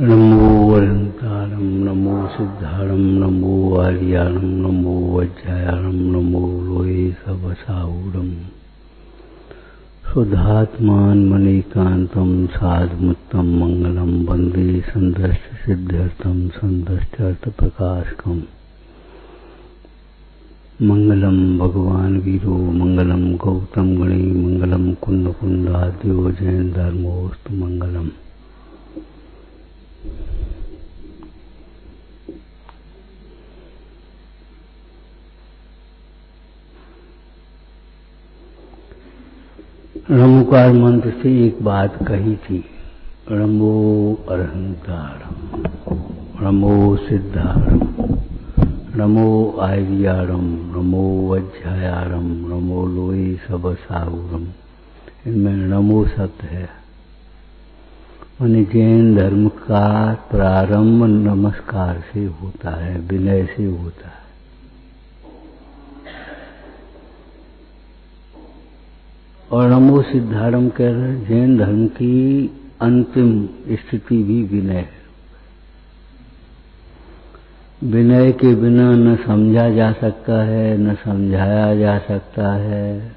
नमो अनंतारं नमो सिद्धारं नमो आर्याणं नमो वज्रायाणं नमो लोये सबसाहूरम् शुद्धात्मान मणिकान्तं साधमुत्तम मंगलम वंदे संदृष्ट सिद्ध्यर्थम संदृष्टार्थ प्रकाशकम् मंगलम भगवान वीरो मंगलम गौतम गणे मंगलम कुंद कुंदाद्यो जैन धर्मोस्तु मंगलम। रमुकार मंत्र से एक बात कही थी, रमो अरहंतारम रमो सिद्धारम नमो आर्यारम नमो वज्रायारम नमो लोये सबसाहूरम। इनमें नमो शब्द है। माने जैन धर्म का प्रारंभ नमस्कार से होता है, विनय से होता है। और नमो सिद्धारम कह रहे जैन धर्म की अंतिम स्थिति भी विनय है। विनय के बिना न समझा जा सकता है, न समझाया जा सकता है,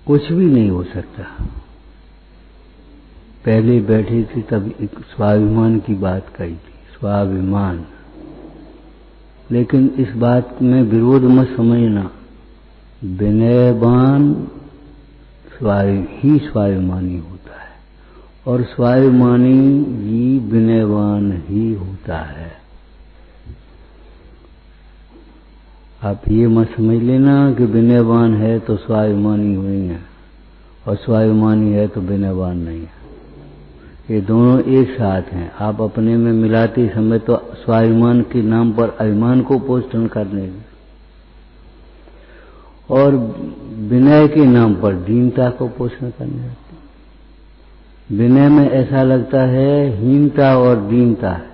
कुछ भी नहीं हो सकता। पहले बैठी थी तब एक स्वाभिमान की बात कही थी, स्वाभिमान। लेकिन इस बात में विरोध मत समझना, विनयवान ही स्वाभिमानी होता है और स्वाभिमानी ही विनयवान ही होता है। आप ये मत समझ लेना कि विनयवान है तो स्वाभिमानी नहीं है और स्वाभिमानी है तो विनयवान नहीं है। ये दोनों एक साथ हैं। आप अपने में मिलाते समय तो स्वाभिमान के नाम पर अभिमान को पोषण करने और विनय के नाम पर दीनता को पोषण करने लगते। विनय में ऐसा लगता है हीनता और दीनता है।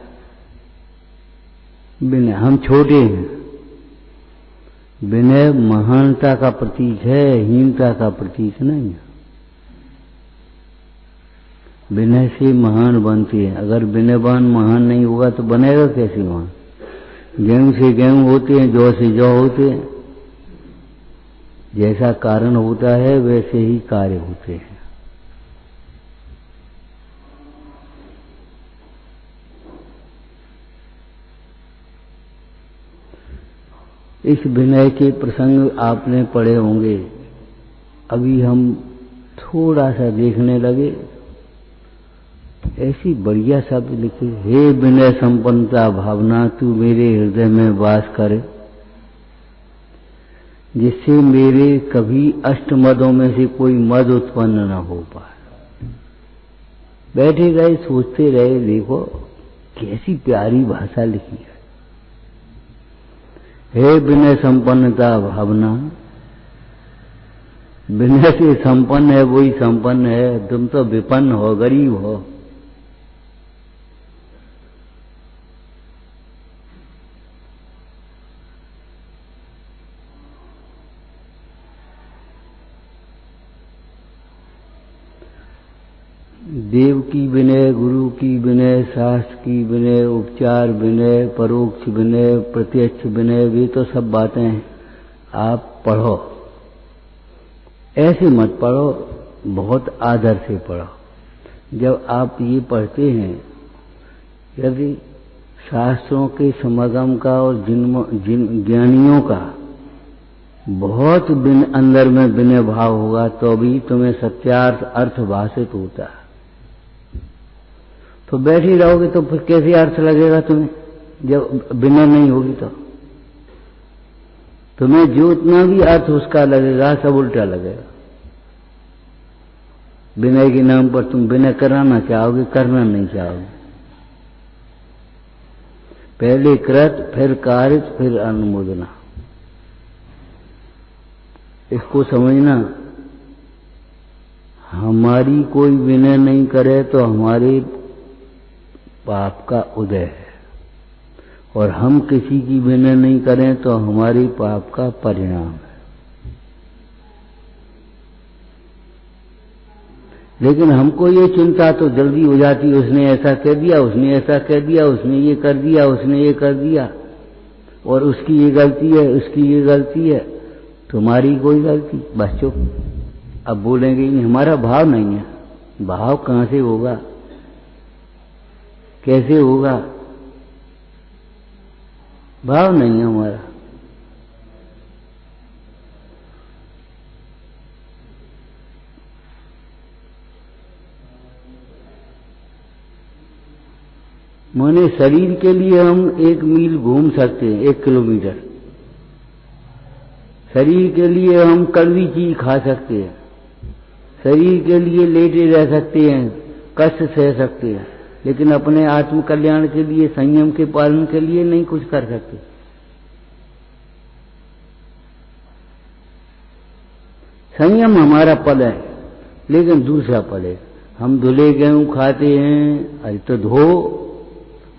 विनय हम छोटे हैं, विनय महानता का प्रतीक है, हीनता का प्रतीक नहीं है। विनय से महान बनती है। अगर विनयवान महान नहीं होगा तो बनेगा कैसे महान? गेहूं से गेहूं होते हैं, जौ से जौ होते हैं। जैसा कारण होता है वैसे ही कार्य होते हैं। इस विनय के प्रसंग आपने पढ़े होंगे। अभी हम थोड़ा सा देखने लगे, ऐसी बढ़िया शब्द लिखे, हे विनय संपन्नता भावना तू मेरे हृदय में वास करे, जिससे मेरे कभी अष्टमदों में से कोई मद उत्पन्न न हो पाए। बैठे गए सोचते रहे, देखो कैसी प्यारी भाषा लिखी है। हे विनय संपन्नता भावना, विनय से संपन्न है वही संपन्न है, तुम तो विपन्न हो, गरीब हो। देव की विनय, गुरु की विनय, शास्त्र की विनय, उपचार विनय, परोक्ष विनय, प्रत्यक्ष विनय, वे तो सब बातें आप पढ़ो। ऐसे मत पढ़ो, बहुत आदर से पढ़ो। जब आप ये पढ़ते हैं, यदि शास्त्रों के समागम का और जिन ज्ञानियों का बहुत अंदर में विनय भाव होगा तो भी तुम्हें सत्यार्थ अर्थ भाषित होता है। तो बैठ ही रहोगे तो फिर कैसे अर्थ लगेगा तुम्हें? जब विनय नहीं होगी तो तुम्हें जो उतना भी अर्थ उसका लगेगा सब उल्टा लगेगा। विनय के नाम पर तुम विनय कराना चाहोगे, करना नहीं चाहोगे। पहले कृत, फिर कारित, फिर अनुमोदना। इसको समझना। हमारी कोई विनय नहीं करे तो हमारे पाप का उदय है, और हम किसी की विनय नहीं करें तो हमारे पाप का परिणाम है। लेकिन हमको ये चिंता तो जल्दी हो जाती, उसने ऐसा कह दिया, उसने ऐसा कह दिया, उसने ये कर दिया, उसने ये कर दिया, और उसकी ये गलती है, उसकी ये गलती है, तुम्हारी कोई गलती, बस चुप। अब बोलेंगे नहीं, हमारा भाव नहीं है। भाव कहां से होगा, कैसे होगा? भाव नहीं है हमारा। माने शरीर के लिए हम 1 मील घूम सकते हैं, 1 किलोमीटर। शरीर के लिए हम कड़वी चीज खा सकते हैं, शरीर के लिए लेटे रह सकते हैं, कष्ट सह सकते हैं, लेकिन अपने आत्म कल्याण के लिए, संयम के पालन के लिए नहीं कुछ कर सकते। संयम हमारा पल है, लेकिन दूसरा पल है। हम धुले गेहूं खाते हैं, अरे तो धो,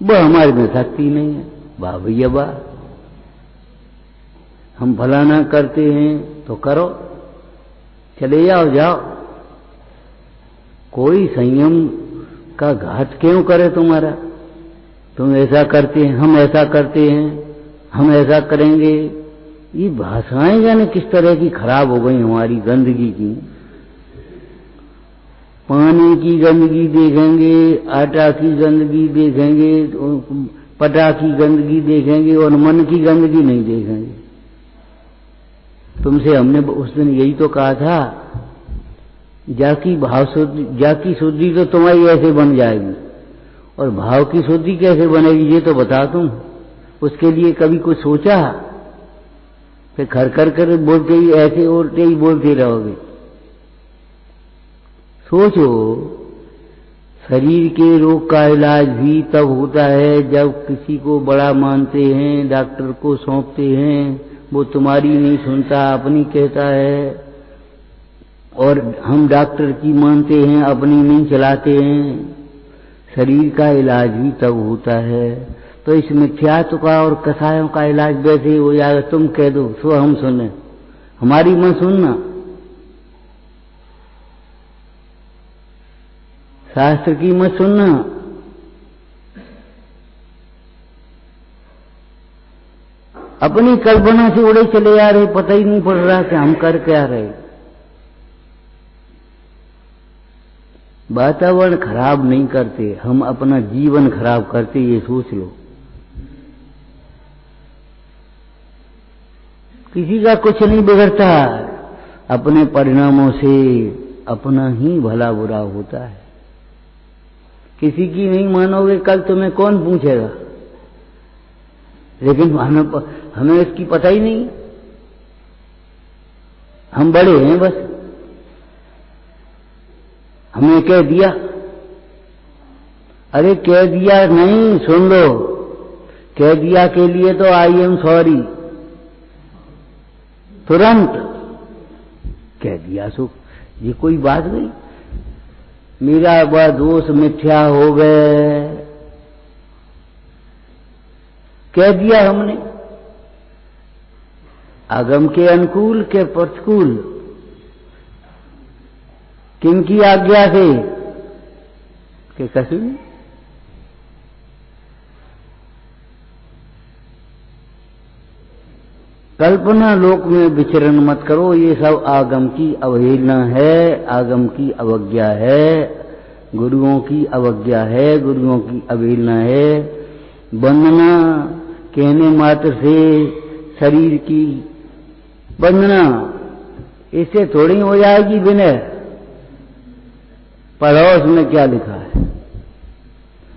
वह हमारे में शक्ति नहीं है। वाह भैया वाह। हम फलाना करते हैं तो करो, चले जाओ जाओ। कोई संयम का घात क्यों करे तुम्हारा? तुम ऐसा करते हैं, हम ऐसा करते हैं, हम ऐसा करेंगे। ये भाषाएं जाने किस तरह की खराब हो गई हमारी, गंदगी की। पानी की गंदगी देखेंगे, आटा की गंदगी देखेंगे, पटा की गंदगी देखेंगे, और मन की गंदगी नहीं देखेंगे। तुमसे हमने उस दिन यही तो कहा था, जाकी भाव शुद्धि, जाकी शुद्धि तो तुम्हारी ऐसे बन जाएगी, और भाव की शुद्धि कैसे बनेगी ये तो बता तुम। उसके लिए कभी कुछ सोचा? फिर खर कर कर बोलते ही, ऐसे उल्टे ही बोलते रहोगे। सोचो, शरीर के रोग का इलाज भी तब होता है जब किसी को बड़ा मानते हैं, डॉक्टर को सौंपते हैं, वो तुम्हारी नहीं सुनता, अपनी कहता है, और हम डॉक्टर की मानते हैं, अपनी नहीं चलाते हैं। शरीर का इलाज भी तब होता है। तो इस मिथ्यात्व का और कसायों का इलाज वैसे ही हो जाएगा। तुम कह दो सो हम सुने, हमारी मत सुनना, शास्त्र की मत सुनना। अपनी कल्पना से उड़े चले जा रहे, पता ही नहीं पड़ रहा कि हम कर क्या रहे। वातावरण खराब नहीं करते, हम अपना जीवन खराब करते, ये सोच लो। किसी का कुछ नहीं बिगड़ता, अपने परिणामों से अपना ही भला बुरा होता है। किसी की नहीं मानोगे, कल तुम्हें कौन पूछेगा? लेकिन हमें इसकी पता ही नहीं। हम बड़े हैं, बस हमें कह दिया। अरे कह दिया नहीं, सुन लो, कह दिया के लिए तो आई एम सॉरी, तुरंत कह दिया सो ये कोई बात नहीं। मेरा वह दोष मिथ्या हो गए, कह दिया हमने। आगम के अनुकूल के प्रतिकूल, किनकी आज्ञा से के कसूर। कल्पना लोक में विचरण मत करो, ये सब आगम की अवहेलना है, आगम की अवज्ञा है, गुरुओं की अवज्ञा है, गुरुओं की अवहेलना है। वंदना कहने मात्र से शरीर की वंदना इससे थोड़ी हो जाएगी विनय। पढ़ो उसमें क्या लिखा है,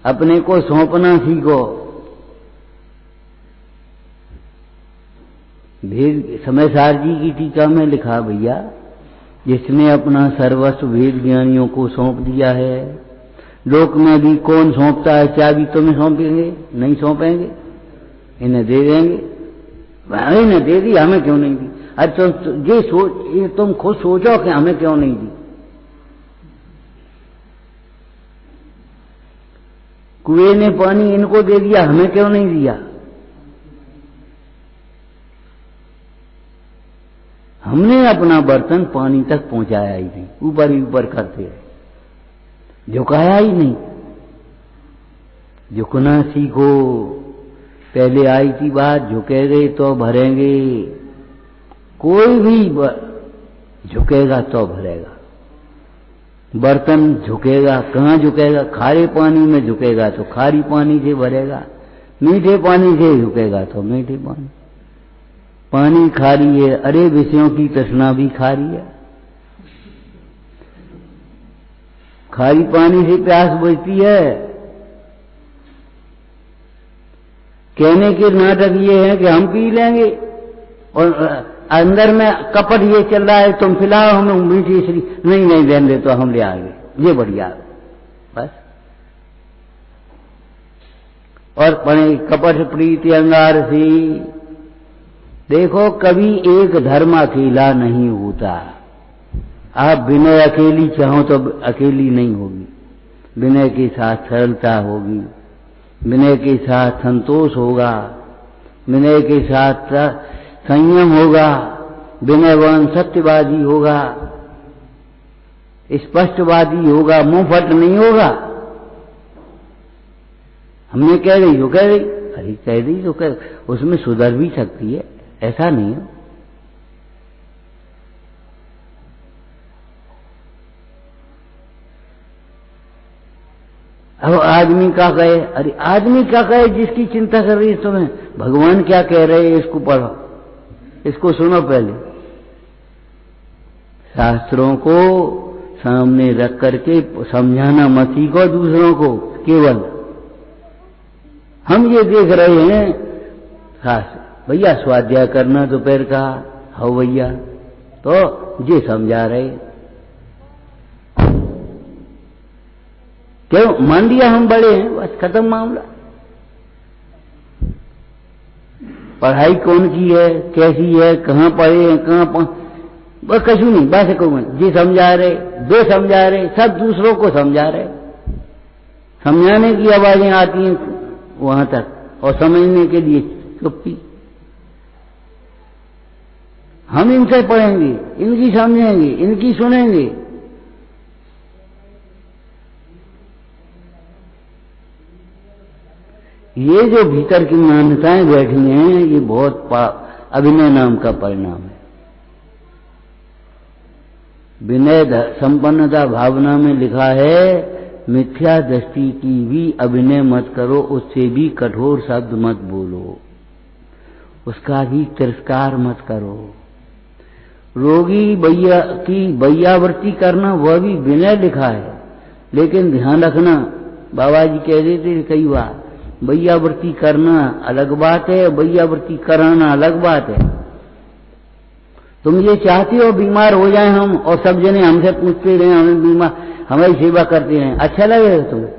अपने को सौंपना सीखो। भेद समयसार जी की टीका में लिखा, भैया जिसने अपना सर्वस्व वेद ज्ञानियों को सौंप दिया है, लोक में भी कौन सौंपता है? चाबी तुम्हें सौंपेंगे? नहीं सौंपेंगे, इन्हें दे देंगे। इन्हें दे दी, हमें क्यों नहीं दी? अच्छा ये तुम खुद सोचो कि हमें क्यों नहीं दी। कुएं ने पानी इनको दे दिया, हमें क्यों नहीं दिया? हमने अपना बर्तन पानी तक पहुंचाया ही नहीं, ऊपर ही ऊपर करते हैं। झुकाया ही नहीं। झुकना सीखो। पहले आई थी बात, झुकेंगे तो भरेंगे। कोई भी झुकेगा तो भरेगा। बर्तन झुकेगा, कहाँ झुकेगा? खारे पानी में झुकेगा तो खारी पानी से भरेगा, मीठे पानी से झुकेगा तो मीठे पानी। पानी खारी है, अरे विषयों की तृष्णा भी खारी है। खारी पानी से प्यास बुझती है। कहने के नाटक ये है कि हम पी लेंगे और अंदर में कपट ये चल रहा है, तुम पिलाओ हमें मीठी श्री, नहीं नहीं देंगे तो हम ले आएंगे, ये बढ़िया बस। और पढ़े कपट प्रीति अंगार सी। देखो कभी एक धर्म अकेला नहीं होता। आप विनय अकेली चाहो तो अकेली नहीं होगी। विनय के साथ सरलता होगी, विनय के साथ संतोष होगा, विनय के साथ संयम होगा, विनयवान सत्यवादी होगा, स्पष्टवादी होगा, मुंहफट नहीं होगा। हमने कह रही हो, कह रही, अरे कह रही तो कह, उसमें सुधर भी सकती है, ऐसा नहीं है। अब आदमी क्या कहे? अरे आदमी क्या कहे जिसकी चिंता कर रही है तुम्हें? भगवान क्या कह रहे हैं इसको पढ़ो, इसको सुनो। पहले शास्त्रों को सामने रख करके समझाना मत सीखो दूसरों को। केवल हम ये देख रहे हैं शास्त्र, भैया स्वाध्याय करना दोपहर का, हो भैया, तो ये समझा रहे। क्यों? मान लिया हम बड़े हैं, बस खत्म मामला। पढ़ाई कौन की है, कैसी है, कहाँ पढ़े हैं, कहाँ बस कछु नहीं, बस कौन जी समझा रहे, दो समझा रहे, सब दूसरों को समझा रहे। समझाने की आवाजें आती हैं वहां तक, और समझने के लिए चुप्पी। हम इनसे पढ़ेंगे, इनकी समझेंगे, इनकी सुनेंगे। ये जो भीतर की मान्यताएं बैठी हैं, ये बहुत अभिनय नाम का परिणाम है। विनय संपन्नता भावना में लिखा है, मिथ्या दृष्टि की भी अभिनय मत करो, उससे भी कठोर शब्द मत बोलो, उसका भी तिरस्कार मत करो। रोगी बैया की बैयावृत्ति करना वह भी विनय लिखा है, लेकिन ध्यान रखना, बाबा जी कह देते कई बार, बैयावृत्ति करना अलग बात है, बैयावृत्ति कराना अलग बात है। तुम ये चाहते हो बीमार हो जाए हम, और सब जने हमसे पूछते रहे, हमें बीमार, हमारी सेवा करते रहे, अच्छा लगेगा तुम्हें?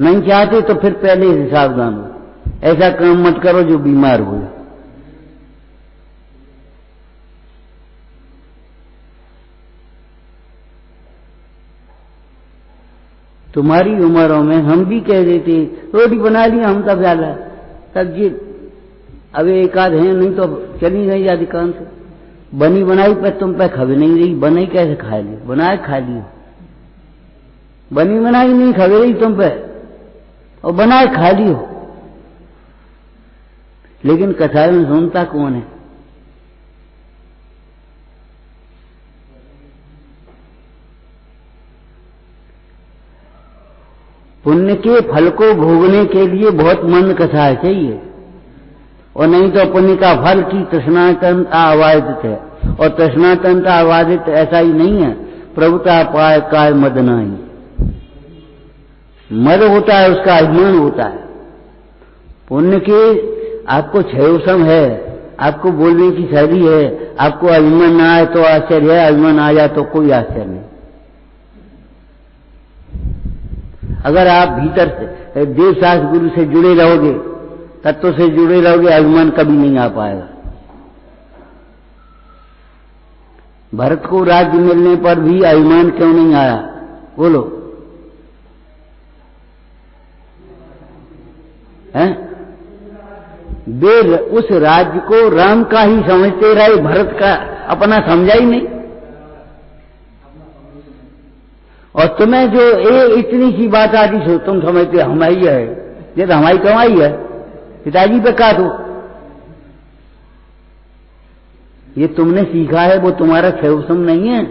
नहीं चाहते तो फिर पहले से सावधान हो, ऐसा काम मत करो जो बीमार हो। तुम्हारी उम्रों में हम भी कह देते, रोटी बना लिया हम तब ज्यादा सब्जी, अब एक आध है, नहीं तो चली गई अधिकांश। बनी बनाई पे तुम पे खबे नहीं रही, बनाई कैसे खा ली? बनाए खा ली, बनी बनाई नहीं खबे रही तुम पे, और बनाए खा ली हो। लेकिन कथा में सुनता कौन है? पुण्य के फल को भोगने के लिए बहुत मंद कथा चाहिए, और नहीं तो पुण्य का फल की तृष्णातंत आवादित है, और तृष्णातंत आवादित ऐसा ही नहीं है। प्रभुता पाए काय मद नहीं, मद होता है उसका अभिमान होता है। पुण्य के आपको क्षयोसम है, आपको बोलने की शैली है, आपको अभिमान ना आए तो आश्चर्य है, अभिमान आ जाए तो कोई आश्चर्य नहीं। अगर आप भीतर से देवशास्त्र गुरु से जुड़े रहोगे, तत्व से जुड़े रहोगे, अभिमान कभी नहीं आ पाएगा। भरत को राज्य मिलने पर भी अभिमान क्यों नहीं आया? बोलो, हैं? वे उस राज्य को राम का ही समझते रहे, भरत का अपना समझा ही नहीं। और तुम्हें जो इतनी सी बात आती सो तुम समझते हमारी है, ये तो हमारी कमाई है, पिताजी पे काटो। ये तुमने सीखा है, वो तुम्हारा सर्वस्व नहीं है।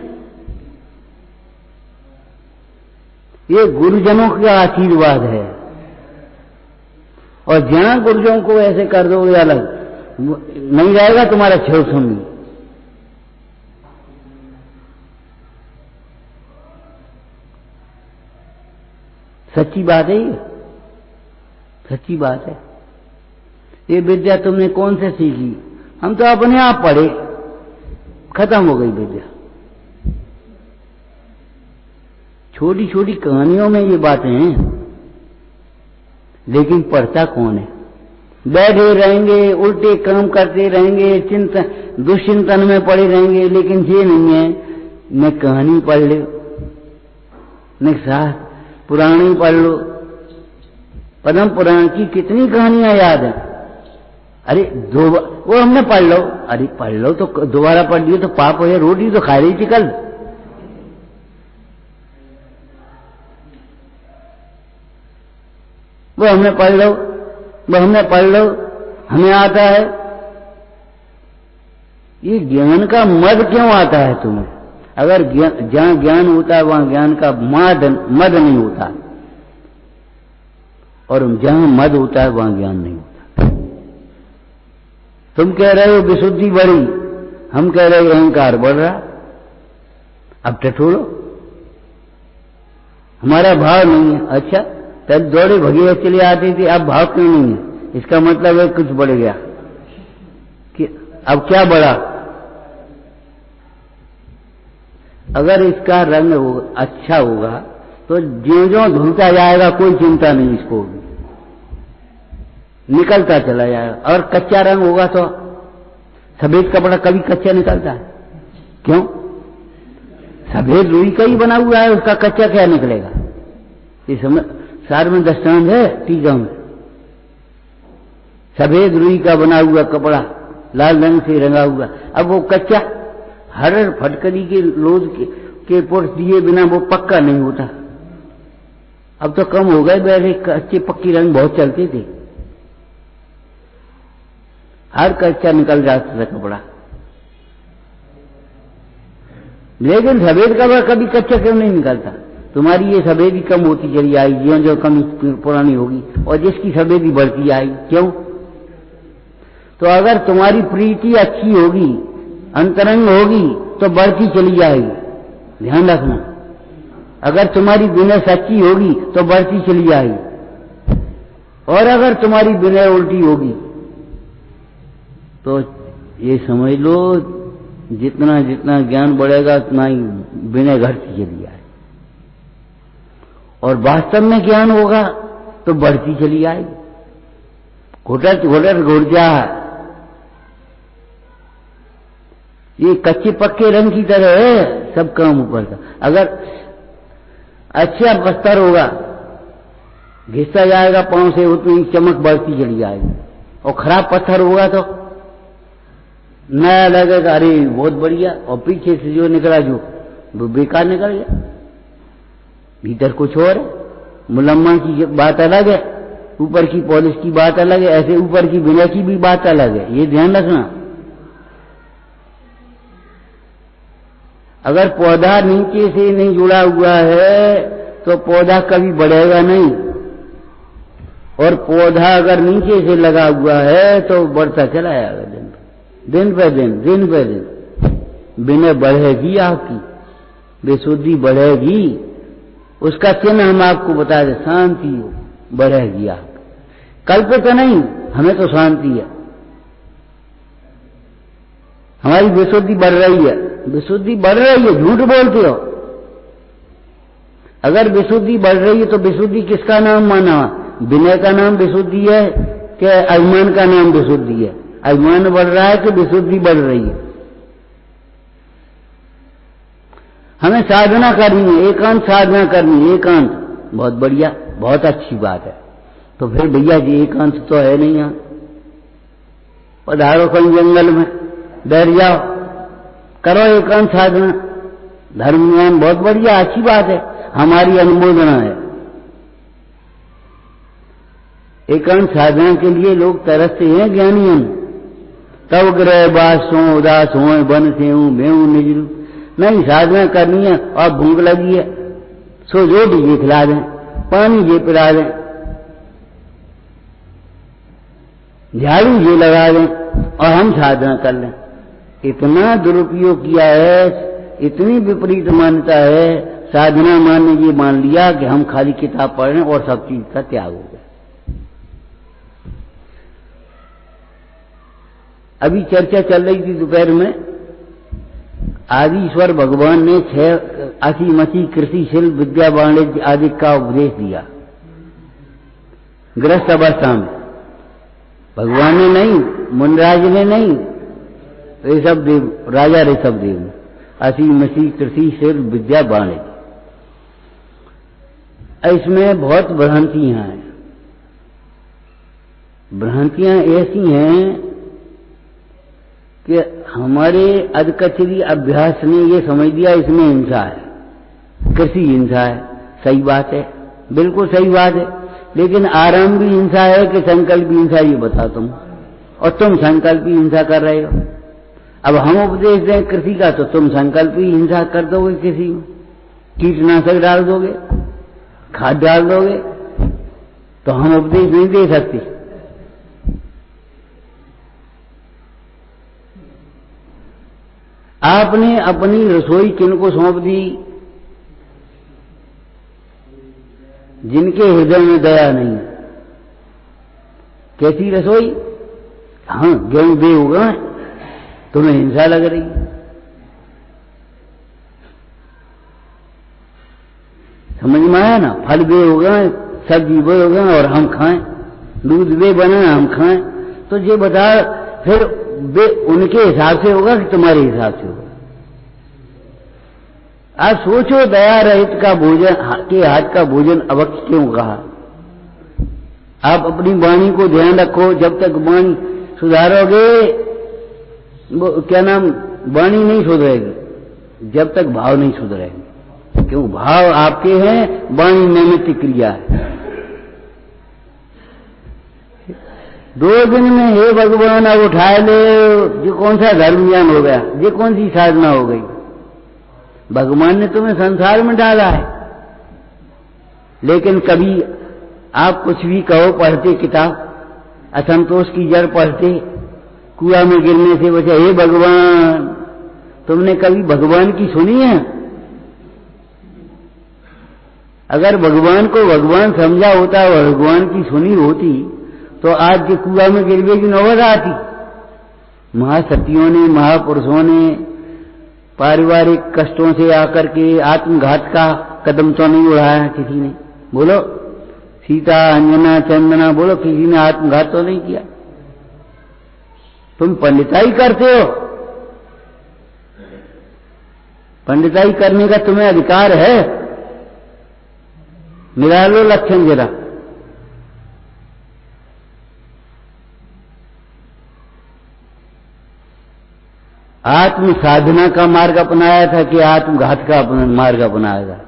ये गुरुजनों का आशीर्वाद है। और जहां गुरुजनों को ऐसे कर दोगे अलग, नहीं रहेगा तुम्हारा सर्वस्व भी। सच्ची बात है, ये सच्ची बात है। ये विद्या तुमने कौन से सीखी? हम तो अपने आप पढ़े, खत्म हो गई विद्या। छोटी छोटी कहानियों में ये बातें हैं, लेकिन पढ़ता कौन है? बैठे रहेंगे, उल्टे काम करते रहेंगे, चिंतन दुश्चिंतन में पड़े रहेंगे, लेकिन ये नहीं है न कहानी पढ़ ले, न शास्त्र पुराणी पढ़ लो। पद्म पुराण की कितनी कहानियां याद है। अरे वो हमने पढ़ लो, अरे पढ़ लो तो दोबारा पढ़ लियो तो पाप हो, रोटी तो खा रही थी कल। वो हमने पढ़ लो, वो हमने पढ़ लो, हमें आता है। ये ज्ञान का मद क्यों आता है तुम्हें? अगर जहां ज्ञान होता है वहां ज्ञान का मद नहीं होता, और जहां मद होता है वहां ज्ञान नहीं होता। तुम कह रहे हो विशुद्धि बढ़ी, हम कह रहे हो अहंकार बढ़ रहा। अब टटोलो, हमारा भाव नहीं है। अच्छा, तब दौड़े भगे चले आते थे, अब भाव क्यों नहीं है? इसका मतलब है कुछ बढ़ गया कि अब क्या बढ़ा? अगर इसका रंग अच्छा होगा तो ज्यों-ज्यों धुलता जाएगा कोई चिंता नहीं, इसको निकलता चला जाएगा। और कच्चा रंग होगा तो सफेद कपड़ा कभी कच्चा निकलता है? क्यों? सफेद रुई का ही बना हुआ है, उसका कच्चा क्या निकलेगा? इस समय सार में दृष्टांत है टीका में, सफेद रुई का बना हुआ कपड़ा लाल रंग से रंगा हुआ, अब वो कच्चा हर फटकरी के लोज के पुरुष दिए बिना वो पक्का नहीं होता। अब तो कम हो गए, पहले कच्चे पक्की रंग बहुत चलते थे, हर कच्चा निकल जाता था कपड़ा। लेकिन सफेद कपड़ा कभी कच्चा क्यों नहीं निकलता? तुम्हारी ये सफेदी कम होती चली आएगी, जो जो कमी पुरानी होगी, और जिसकी सफेदी बढ़ती आएगी। क्यों? तो अगर तुम्हारी प्रीति अच्छी होगी, अंतरंग होगी, तो बढ़ती चली जाएगी। ध्यान रखना, अगर तुम्हारी विनय सच्ची होगी तो बढ़ती चली जाएगी, और अगर तुम्हारी विनय उल्टी होगी तो ये समझ लो जितना जितना ज्ञान बढ़ेगा उतना ही विनय घटती चली जाएगी। और वास्तव में ज्ञान होगा तो बढ़ती चली आएगी। घुटत घुटत घुट जा, ये कच्चे पक्के रंग की तरह है, सब काम ऊपर का। अगर अच्छा बस्तर होगा, घिसता जाएगा पांव से, उतनी चमक बढ़ती चली जाएगी। और खराब पत्थर होगा तो नया लगेगा, अरे बहुत बढ़िया, और पीछे से जो निकला जो वो बेकार निकल गया। भीतर कुछ और है। मुलम्मा की बात अलग है, ऊपर की पॉलिश की बात अलग है, ऐसे ऊपर की विनय की भी बात अलग है, ये ध्यान रखना। अगर पौधा नीचे से नहीं जुड़ा हुआ है तो पौधा कभी बढ़ेगा नहीं, और पौधा अगर नीचे से लगा हुआ है तो बढ़ता चला जाएगा दिन पे दिन, दिन पे दिन। विनय बढ़ेगी आपकी, विशुद्धि बढ़ेगी। उसका चिन्ह हम आपको बता दें, शांति बढ़ेगी आप। कल्पित नहीं, हमें तो शांति है, हमारी विशुद्धि बढ़ रही है। विशुद्धि बढ़ रही है, झूठ बोलते हो। अगर विशुद्धि बढ़ रही है तो विशुद्धि किसका नाम माना? विनय का नाम विशुद्धि है कि अभिमान का नाम विशुद्धि है? अभिमान बढ़ रहा है कि विशुद्धि बढ़ रही है? हमें साधना करनी है, एकांत साधना करनी है। एकांत बहुत बढ़िया, बहुत अच्छी बात है। तो फिर भैया जी एकांत तो है नहीं यहां, पधारो कहीं जंगल में बैठ जाओ, करो एकांत साधना। धर्म ज्ञान बहुत बढ़िया अच्छी बात है। हमारी अनुमोदना है। एकांत साधना के लिए लोग तरसते हैं ज्ञानियों, तब ग्रह बासों उदास हो बन से हूं बेहू निज रूप। नहीं, साधना करनी है और भूख लगी है, सो रोटी ये खिला दें, पानी ये पिला दें, झाड़ू ये लगा दें और हम साधना कर लें। इतना दुरुपयोग किया है, इतनी विपरीत मान्यता है, साधना मानने ये मान लिया कि हम खाली किताब पढ़ रहे हैं और सब चीज का त्याग हो गया। अभी चर्चा चल रही थी दोपहर में, आदिश्वर भगवान ने 6 असी मसी कृषि शिल्प विद्या वाणिज्य आदि का उपदेश दिया गृहस्थ अवस्था में। भगवान ने नहीं, मुनराज ने नहीं, ऋषभदेव, राजा ऋषभदेव ने असी मसी कृषि शिल्प विद्या वाणिज्य। इसमें बहुत भ्रांतियां हैं। भ्रांतियां ऐसी हैं कि हमारे अधकचरी अभ्यास ने ये समझ दिया इसमें हिंसा है, कृषि हिंसा है। सही बात है, बिल्कुल सही बात है, लेकिन आराम भी हिंसा है कि संकल्प भी हिंसा, ये बताता हूं, और तुम संकल्प भी हिंसा कर रहे हो। अब हम उपदेश दें कृषि का तो तुम संकल्प भी हिंसा कर दोगे, कृषि में कीटनाशक डाल दोगे, खाद डाल दोगे, तो हम उपदेश नहीं दे सकते। आपने अपनी रसोई किनको सौंप दी? जिनके हृदय में दया नहीं। कैसी रसोई? हाँ, गेहूं बे होगा, तुम्हें हिंसा लग रही, समझ में आया ना? फल बे होगा, सब्जी बे होगा और हम खाएं, दूध बे बना हम खाएं, तो ये बता फिर वे उनके हिसाब से होगा कि तुम्हारे हिसाब से होगा? आप सोचो, दया रहित का भोजन के हाथ का भोजन अवक्ष क्यों कहा? आप अपनी वाणी को ध्यान रखो, जब तक वाणी सुधारोगे, वो क्या नाम, वाणी नहीं सुधरेगी जब तक भाव नहीं सुधरेंगे। क्यों? भाव आपके हैं, वाणी नैमित्तिक क्रिया है। 2 दिन में हे भगवान अब उठा ले, ये कौन सा धर्म ज्ञान हो गया? ये कौन सी साधना हो गई? भगवान ने तुम्हें संसार में डाला है, लेकिन कभी आप कुछ भी कहो, पढ़ते किताब, असंतोष की जड़ पढ़ते, कुआं में गिरने से बचा, हे भगवान, तुमने कभी भगवान की सुनी है? अगर भगवान को भगवान समझा होता, भगवान की सुनी होती, तो आज के कुआं में गिरने की नौबत आती। महासतियों ने, महापुरुषों ने पारिवारिक कष्टों से आकर के आत्मघात का कदम तो नहीं उठाया किसी ने? बोलो, सीता, अंजना, चंदना, बोलो, किसी ने आत्मघात तो नहीं किया। तुम पंडिताई करते हो, पंडिताई करने का तुम्हें अधिकार है? मिला लो लक्षण जरा। आत्म साधना का मार्ग अपनाया था कि आत्मघात का मार्ग अपनाया था?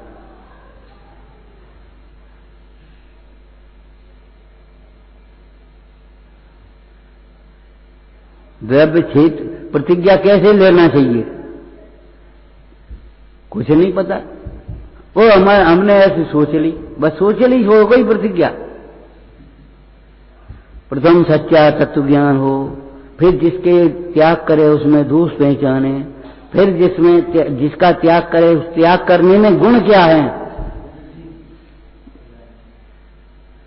द्रव्य क्षेत्र प्रतिज्ञा कैसे लेना चाहिए? कुछ नहीं पता। वो हमने ऐसे सोच ली, बस सोच ली, हो गई प्रतिज्ञा। प्रथम सच्चा तत्व ज्ञान हो, फिर जिसके त्याग करे उसमें दोष पहचाने, फिर जिसका त्याग करे उस त्याग करने में गुण क्या है,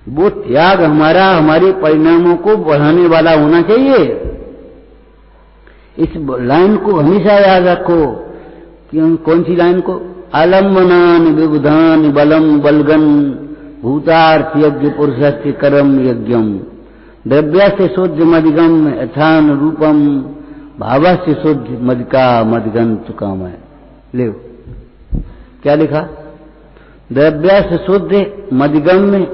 वो त्याग हमारा हमारे परिणामों को बढ़ाने वाला होना चाहिए। इस लाइन को हमेशा याद रखो। कौन सी लाइन को? आलम्बनान विबुधान बलम बलगन भूतार्थ यज्ञ पुरुषस्य कर्म यज्ञम द्रव्यस्य शुद्ध मदिगम यथान रूपम भावस्य शुद्ध मदिका मदगन चुकाम है। ले क्या लिखा? द्रव्यस्य शुद्ध मदिगम में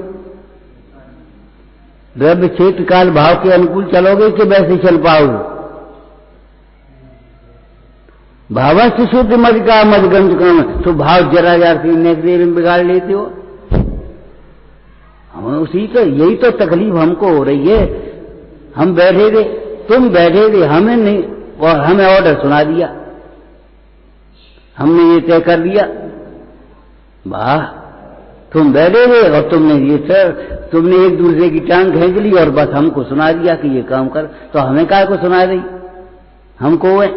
द्रव्य क्षेत्र काल भाव के अनुकूल चलोगे कि वैसे चल पाओगे? भावस्थ शुद्ध मज का मजगंज काम, तो भाव जरा जार से नेक देर में बिगाड़ लेते हो। हम उसी तो यही तो तकलीफ हमको हो रही है। हम बैठे थे, तुम बैठे थे, हमें नहीं, और हमें ऑर्डर सुना दिया, हमने ये तय कर दिया। वाह, तुम बैठे थे और तुमने ये सर, तुमने एक दूसरे की टांग खींच ली और बस हमको सुना दिया कि ये काम कर। तो हमें काय को सुना दी, हमको है।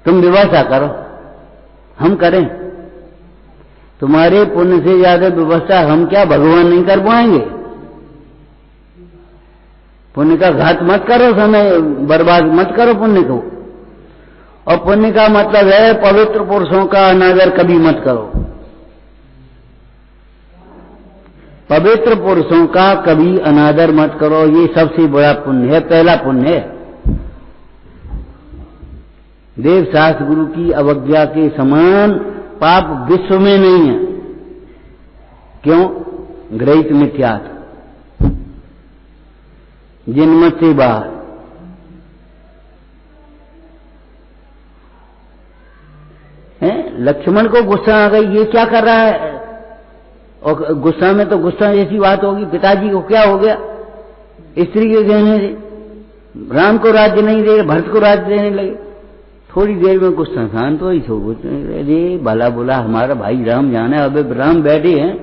तुम व्यवस्था करो, हम करें। तुम्हारे पुण्य से ज्यादा व्यवस्था हम क्या भगवान नहीं कर पाएंगे। पुण्य का घात मत करो, समय बर्बाद मत करो पुण्य को। और पुण्य का मतलब है पवित्र पुरुषों का अनादर कभी मत करो। पवित्र पुरुषों का कभी अनादर मत करो, ये सबसे बड़ा पुण्य है, पहला पुण्य है। देव शास्त्र गुरु की अवज्ञा के समान पाप विश्व में नहीं है। क्यों? गृहीत मिथ्यात्व, जिनमत से बाहर। लक्ष्मण को गुस्सा आ गई, ये क्या कर रहा है? और गुस्सा में तो गुस्सा जैसी बात होगी। पिताजी को क्या हो गया? स्त्री के कहने से राम को राज्य नहीं दे, भरत को राज्य देने लगे। थोड़ी देर में गुस्सा शांत हो ही सो, अरे भला बोला हमारा भाई राम जाना है, अब राम बैठे हैं,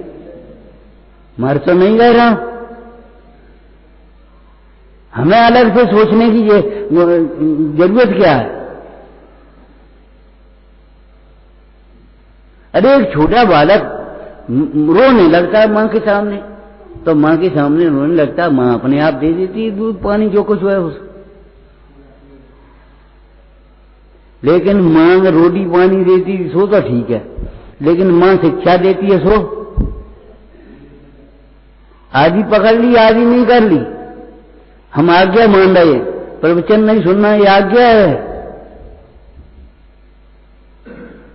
मर तो नहीं गए राम। हमें अलग से सोचने की जरूरत क्या है? अरे एक छोटा बालक रोने लगता है मां के सामने, तो मां के सामने रोने लगता है, मां अपने आप दे देती है दूध पानी जो कुछ है उसको। लेकिन मां रोटी पानी देती सो तो ठीक है, लेकिन मां शिक्षा देती है सो। आधी पकड़ ली, आधी नहीं कर ली। हम आज्ञा मान रहे, प्रवचन नहीं सुनना, ये आज्ञा है।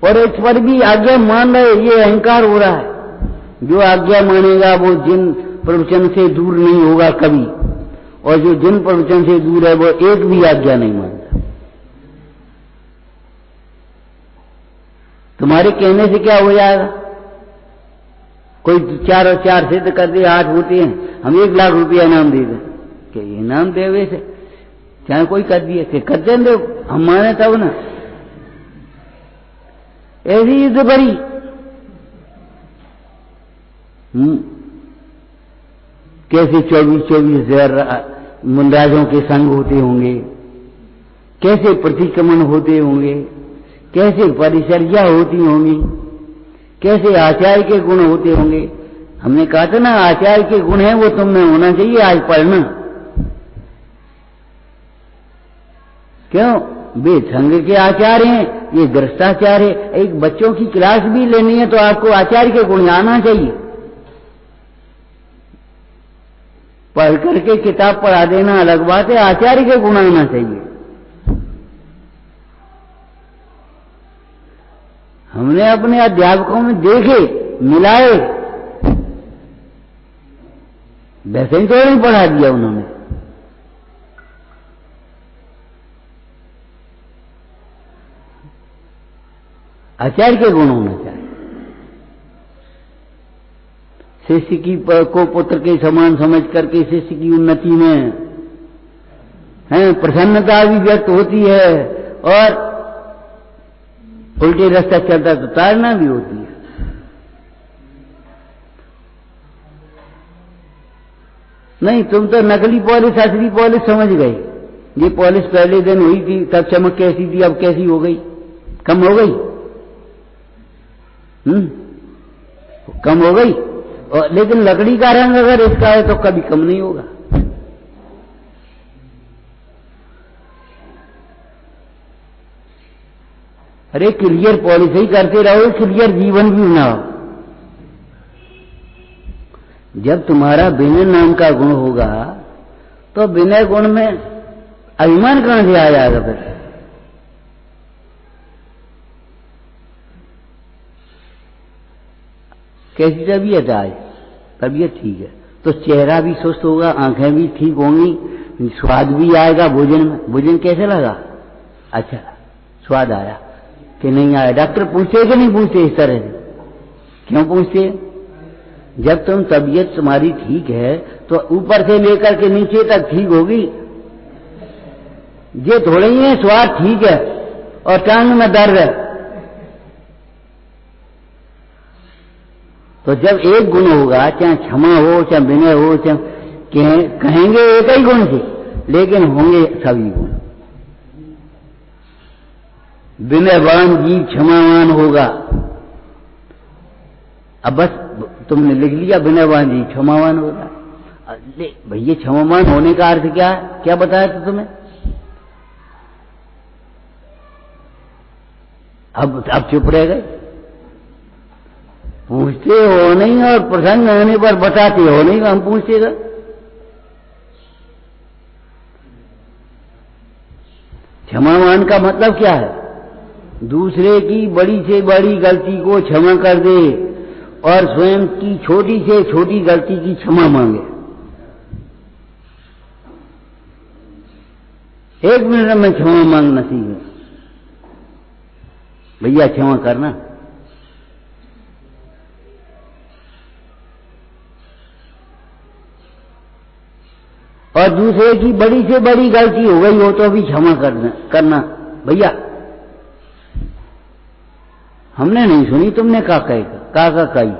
और इस पर भी आज्ञा मान रहे, ये अहंकार हो रहा है। जो आज्ञा मानेगा वो जिन प्रवचन से दूर नहीं होगा कभी, और जो जिन प्रवचन से दूर है वो एक भी आज्ञा नहीं मानता। तुम्हारे कहने से क्या हो जाएगा? कोई 4 और 4 सिद्ध कर दे, 8 होते हैं, हम 1 लाख रुपया इनाम दे दें, क्या इनाम देवे से चाहे कोई कर दिए कि कर दें, हम माने तब ना। ऐसी युद्ध बड़ी कैसे 24,000 मुंडाजों के संग होते होंगे, कैसे प्रतिक्रमण होते होंगे, कैसे परिचर्या होती होंगी, कैसे आचार्य के गुण होते होंगे। हमने कहा था ना, आचार्य के गुण है वो तुम में होना चाहिए। आज पढ़ना क्यों? वे संघ के आचार्य हैं, ये गृहस्थाचार्य है। एक बच्चों की क्लास भी लेनी है तो आपको आचार्य के गुण आना चाहिए। पढ़ करके किताब पढ़ा देना अलग बात है, आचार्य के गुण आना चाहिए। हमने अपने अध्यापकों में देखे, मिलाए, वैसे ही तो नहीं पढ़ा दिया उन्होंने। आचार्य के गुण होना चाहिए। शिष्य की को पुत्र के समान समझ करके शिष्य की उन्नति में प्रसन्नता भी व्यक्त होती है, और उल्टे रास्ता चलता तो ताड़ना भी होती है। नहीं, तुम तो नकली पॉलिश असली पॉलिश समझ गए। ये पॉलिश पहले दिन हुई थी तब चमक कैसी थी, अब कैसी हो गई? कम हो गई। कम हो गई। और लेकिन लकड़ी का रंग अगर इसका है तो कभी कम नहीं होगा। अरे क्लियर पॉलिश ही करते रहो, क्लियर जीवन भी बनाओ। जब तुम्हारा विनय नाम का गुण होगा तो विनय गुण में अभिमान कहां से आ जाएगा? फिर कैसी तबीयत आज? तबीयत ठीक है तो चेहरा भी स्वस्थ होगा, आंखें भी ठीक होंगी, स्वाद भी आएगा भोजन में। भोजन कैसे लगा? अच्छा स्वाद आया कि नहीं आया? डॉक्टर पूछते कि नहीं पूछते इस तरह से? क्यों पूछते? जब तुम तबीयत तुम्हारी ठीक है तो ऊपर से लेकर के नीचे तक ठीक होगी। ये थोड़े ही है स्वाद ठीक है और टांग में दर्द है। तो जब एक गुण होगा, चाहे क्षमा हो चाहे विनय हो, चाहे कहेंगे एक ही गुण से, लेकिन होंगे सभी गुण। विनयवान जीव क्षमावान होगा। अब बस तुमने लिख लिया विनयवान जीव क्षमावान होगा। भैया क्षमावान होने का अर्थ क्या है? क्या बताया था तुम्हें? अब चुप रह गए। पूछते हो नहीं और प्रसंग होने पर बताते हो नहीं, हम पूछेगा। क्षमावान का मतलब क्या है? दूसरे की बड़ी से बड़ी गलती को क्षमा कर दे और स्वयं की छोटी से छोटी गलती की क्षमा मांगे। एक मिनट में क्षमा मांगना सीखे भैया, क्षमा करना। और दूसरे की बड़ी से बड़ी गलती हो गई हो तो भी क्षमा करना भैया। हमने नहीं सुनी, तुमने का कही,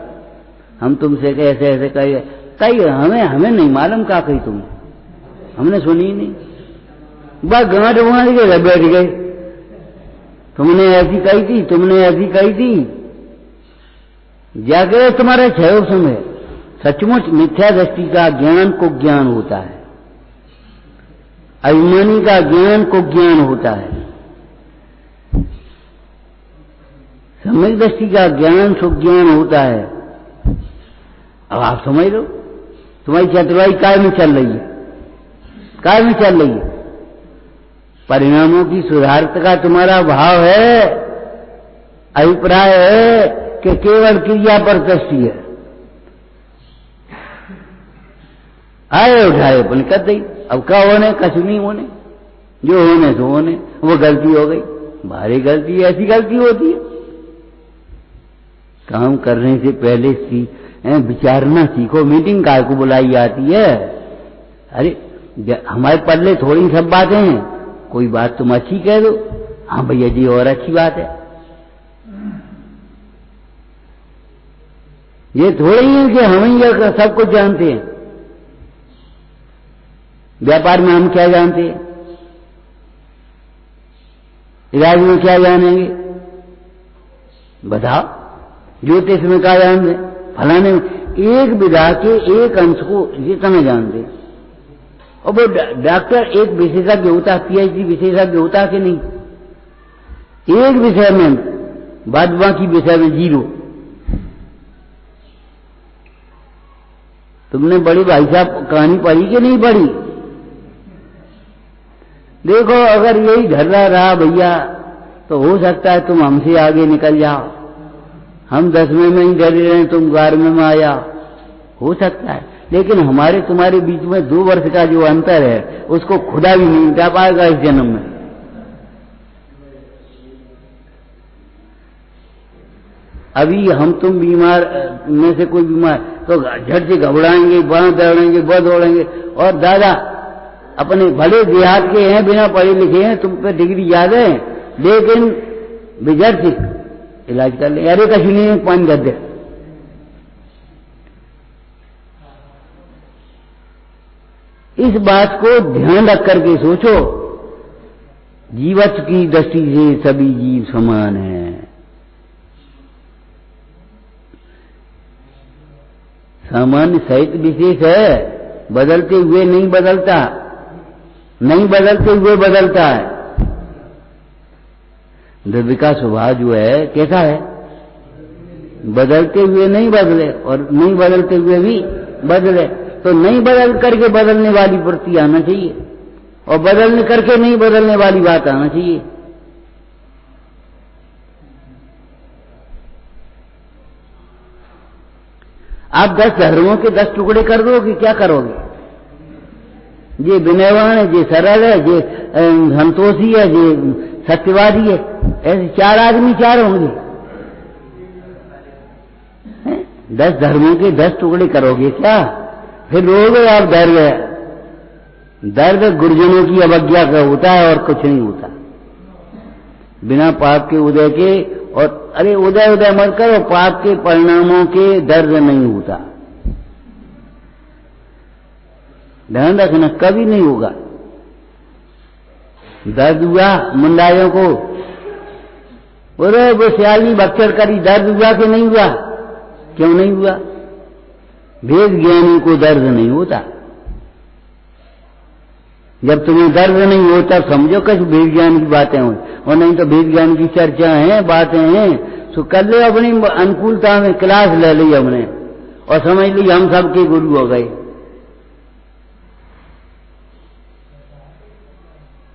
हम तुमसे कैसे ऐसे कही, हमें नहीं मालूम का कही तुमने, हमने सुनी नहीं। बस गांठ वाँट के बैठ गए, तुमने ऐसी कही थी, तुमने ऐसी कही थी। जाके तुम्हारा क्षय समय सचमुच मिथ्या दृष्टि का ज्ञान को ज्ञान होता है, अभिमानी का ज्ञान को ज्ञान होता है, सम्यक दृष्टि का ज्ञान सुज्ञान होता है। अब आप समझ लो, तुम्हारी चतुराई काय में चल रही है? काय में चल रही है? परिणामों की सुधारत का तुम्हारा भाव है, अभिप्राय है कि केवल क्रिया पर दृष्टि है। आए उठाए अपन कर दी, अब क्या होने? कछु नहीं होने, जो होने सो होने। वो गलती हो गई, भारी गलती, ऐसी गलती होती है। काम करने से पहले विचारना सीखो। मीटिंग काय को बुलाई जाती है? अरे हमारे पल्ले थोड़ी सब बातें हैं, कोई बात तुम अच्छी कह दो, हाँ भैया जी और अच्छी बात है। ये थोड़ी है कि हम ही सब कुछ जानते हैं। व्यापार में हम क्या जानते हैं, इलाज में क्या जानेंगे बताओ? ज्योतिष में क्या जानते? फलाने में एक विधा के एक अंश को जितना जानते। और वो डॉक्टर एक विशेषज्ञ होता, पीएचडी विशेषज्ञ होता कि नहीं? एक विषय में, बाद बाकी विषय में जीरो। तुमने बड़ी भाई साहब कहानी पढ़ी कि नहीं पढ़ी? देखो अगर यही ढर्रा रहा भैया तो हो सकता है तुम हमसे आगे निकल जाओ। हम 10वें में ही डरे रहे, तुम 11वें में आया, हो सकता है। लेकिन हमारे तुम्हारे बीच में 2 वर्ष का जो अंतर है उसको खुदा भी नहीं मिटा पाएगा इस जन्म में। अभी हम तुम बीमार में से कोई बीमार तो झट से घबराएंगे, वहां दौड़ेंगे, वह दौड़ेंगे। और दादा अपने भले देहात के हैं, बिना पढ़े लिखे हैं, तुम पे डिग्री याद है, लेकिन बिजट से इलाज कर ले। अरे कहीं नहीं, 5 गद्दे। इस बात को ध्यान रख करके सोचो, जीवत्व की दृष्टि से सभी जीव समान हैं। सामान्य सहित विशेष है, बदलते हुए नहीं बदलता, नहीं बदलते हुए बदलता है। द्रव्य का स्वभाव जो है कैसा है? बदलते हुए नहीं बदले और नहीं बदलते हुए भी बदले। तो नहीं बदल करके बदलने वाली वृत्ति आना चाहिए और बदलने करके नहीं बदलने वाली बात आना चाहिए। आप 10 धर्मों के 10 टुकड़े कर दोगे, क्या करोगे? ये विनयवान है, ये सरल है, ये संतोषी है, ये सत्यवादी है। ऐसे 4 आदमी 4 होंगे। 10 धर्मों के 10 टुकड़े करोगे क्या? फिर रोगे आप। दर्द गुरुजनों की अवज्ञा का होता है और कुछ नहीं होता। बिना पाप के उदय के, और अरे उदय मत करो, पाप के परिणामों के दर्द नहीं होता। ध्यान रखना, कभी नहीं होगा। दर्द हुआ मुंडाइयों को, बोले वो सियाली बक्चर करी, दर्द हुआ कि नहीं हुआ? क्यों नहीं हुआ? वेद ज्ञानी को दर्द नहीं होता। जब तुम्हें दर्द नहीं होता समझो कुछ वेद ज्ञान की बातें हो, और नहीं तो वेद ज्ञान की चर्चा हैं, बातें हैं, तो कर ले अपनी अनुकूलता में। क्लास ले ली हमने और समझ ली हम सबके गुरु हो गए।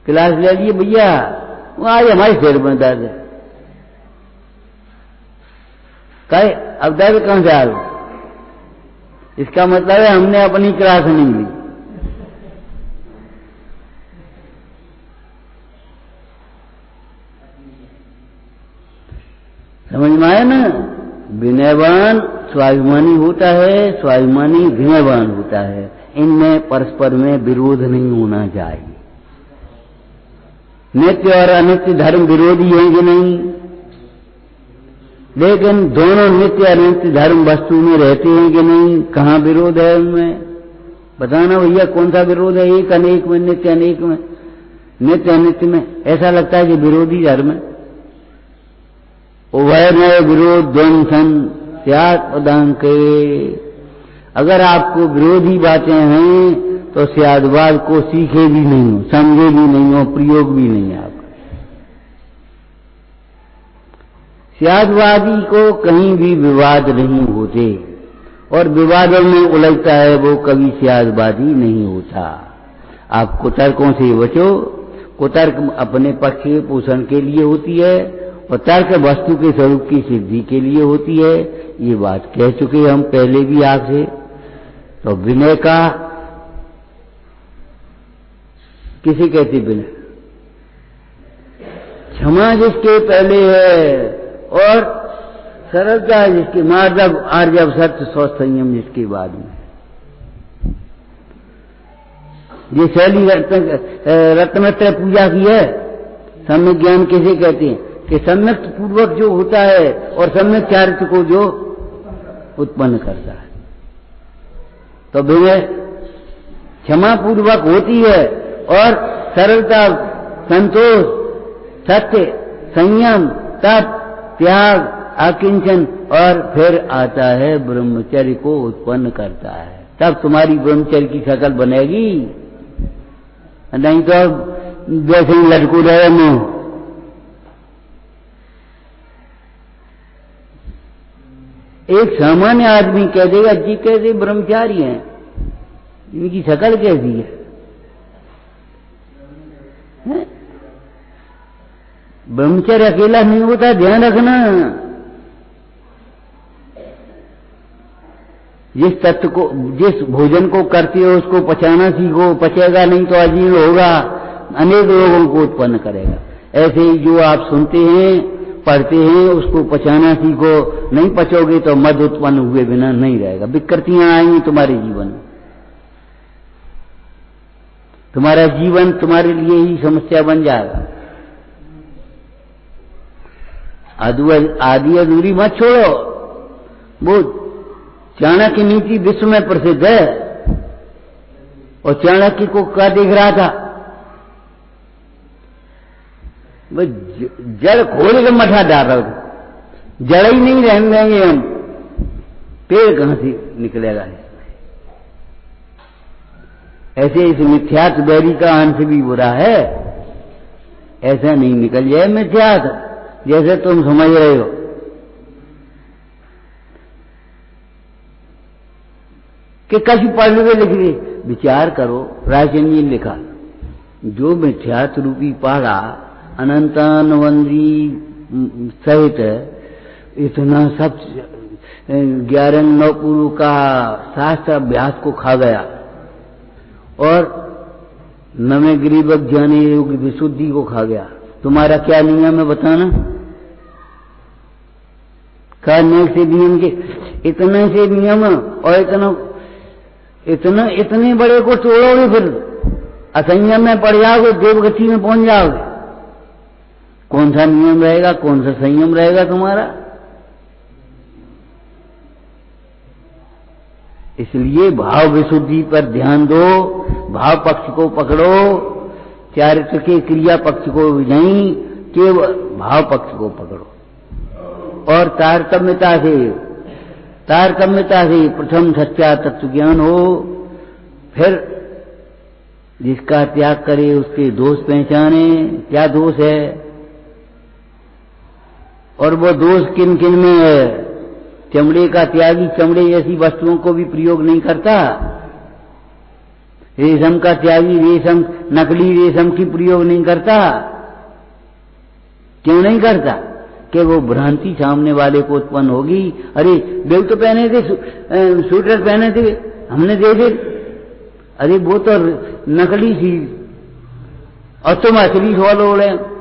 क्लास ले लिए भैया, वो आज हमारे सिर में दर्द है। कहे अब दर्द कहां से आ रहा? इसका मतलब है हमने अपनी क्लास नहीं ली। समझ में आया ना? विनयवान स्वाभिमानी होता है, स्वाभिमानी विनयवान होता है। इनमें परस्पर में विरोध नहीं होना चाहिए। नित्य और अनित्य धर्म विरोधी हैं कि नहीं? लेकिन दोनों नित्य अनित्य धर्म वस्तु में रहते हैं कि नहीं? कहाँ विरोध है उनमें? बताना भैया, कौन सा विरोध है? एक अनेक में, नित्य अनेक में, नित्य अनित्य में ऐसा लगता है कि विरोधी धर्म है। उभय नए विरोध द्वंसन स्यात् पदांके। अगर आपको विरोधी बातें हैं तो स्यादवाद को सीखे भी नहीं हो, समझे भी नहीं हो, प्रयोग भी नहीं है आपका। स्यादवादी को कहीं भी विवाद नहीं होते, और विवादों में उलझता है वो कभी स्यादवादी नहीं होता। आप कुतर्कों से बचो। कुतर्क अपने पक्ष के पोषण के लिए होती है, और तर्क वस्तु के स्वरूप की सिद्धि के लिए होती है। ये बात कह चुके हम पहले भी आपसे। तो विनय का किसे कहते? विनय क्षमा जिसके पहले है, और सरलता जिसके, मार्जव आर्जव सत्य स्व संयम जिसके बाद में। ये शैली रत्नत्रय पूजा की है। सम्यक ज्ञान किसे कहते हैं? कि सम्यक पूर्वक जो होता है और सम्यक चारित्र को जो उत्पन्न करता है। तो विनय क्षमा पूर्वक होती है, और सरलता, संतोष, सत्य, संयम, तप, त्याग, अकिंचन, और फिर आता है ब्रह्मचर्य को उत्पन्न करता है। तब तुम्हारी ब्रह्मचर्य की शक्ल बनेगी, नहीं तो वैसे ही लटको रहे मुंह। एक सामान्य आदमी कह देगा जी कैसे ब्रह्मचारी हैं, इनकी शक्ल कैसी है? ब्रह्मचर्य अकेला नहीं होता, ध्यान रखना। जिस तत्व को, जिस भोजन को करते हो उसको पचाना सीखो। पचेगा नहीं तो अजीर्ण होगा, अनेक रोगों को उत्पन्न करेगा। ऐसे ही जो आप सुनते हैं, पढ़ते हैं, उसको पचाना सीखो। नहीं पचोगे तो मद उत्पन्न हुए बिना नहीं रहेगा। विकृतियां आएंगी तुम्हारे जीवन में। तुम्हारा जीवन तुम्हारे लिए ही समस्या बन जाएगा। आदि अधूरी मत छोड़ो। वो चाणक्य नीति विश्व में प्रसिद्ध है, और चाणक्य को क्या देख रहा था? वो जड़ खोल के मठा डाल रहा था। जड़ ही नहीं रहने देंगे हम, पेड़ कहां से निकलेगा? ऐसे इस मिथ्यात्व बैरी का अंश भी बुरा है। ऐसा नहीं निकल जाए मिथ्यात्व, जैसे तुम समझ रहे हो। कि कभी पढ़ हुए लिख रहे, विचार करो। राजन ने लिखा, जो मिथ्यात्व रूपी पहाड़ा अनंतानवंदी सहित इतना सब 11 पूर्व का शास्त्र अभ्यास को खा गया, और नवे गरीबक ज्ञानी योग विशुद्धि को खा गया, तुम्हारा क्या नियम है बताना? करने से नियम के इतने से नियम और इतने बड़े को तोड़ोगे फिर असंयम में पड़ जाओगे, देवगति में पहुंच जाओगे। कौन सा नियम रहेगा, कौन सा संयम रहेगा तुम्हारा? इसलिए भाव विशुद्धि पर ध्यान दो, भाव पक्ष को पकड़ो, चारित्र के क्रिया पक्ष को नहीं, केवल भाव पक्ष को पकड़ो। और तारतम्यता से प्रथम सच्चा तत्व ज्ञान हो, फिर जिसका त्याग करे उसके दोष पहचाने, क्या दोष है और वो दोष किन किन में है। चमड़े का त्यागी चमड़े जैसी वस्तुओं को भी प्रयोग नहीं करता, रेशम का त्यागी रेशम, नकली रेशम की प्रयोग नहीं करता। क्यों नहीं करता? कि वो भ्रांति सामने वाले को उत्पन्न होगी। अरे बेल तो पहने थे, स्वेटर पहने थे, हमने देखे, अरे वो तो नकली थी और तुम असली सवाल हो रहे।